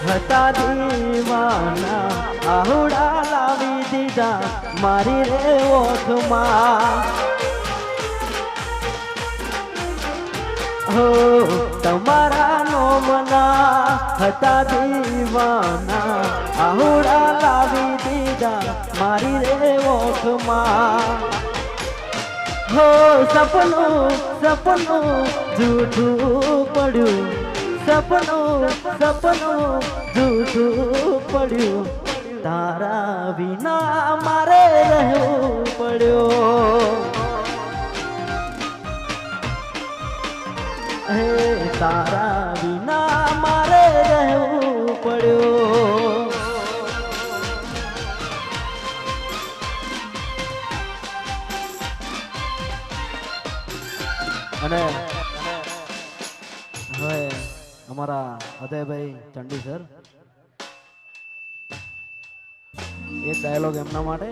હતા દીવાના આહુડા લાવી દીધા મારી રે ઓઠમાં હો તમારા નોમના હતા દીવાના આહુડા લાવી દીધા મારી રે ઓઠમાં હો સપનું સપનું જૂઠું પડ્યું સપનું સપનું જૂઠું પડ્યું તારા વિના મારે રહેવું પડ્યું હે તારા વિના મારે રહેવું પડ્યું અને હવે અમારા અદયભાઈ ચંડી સર એક ડાયલોગ એમના માટે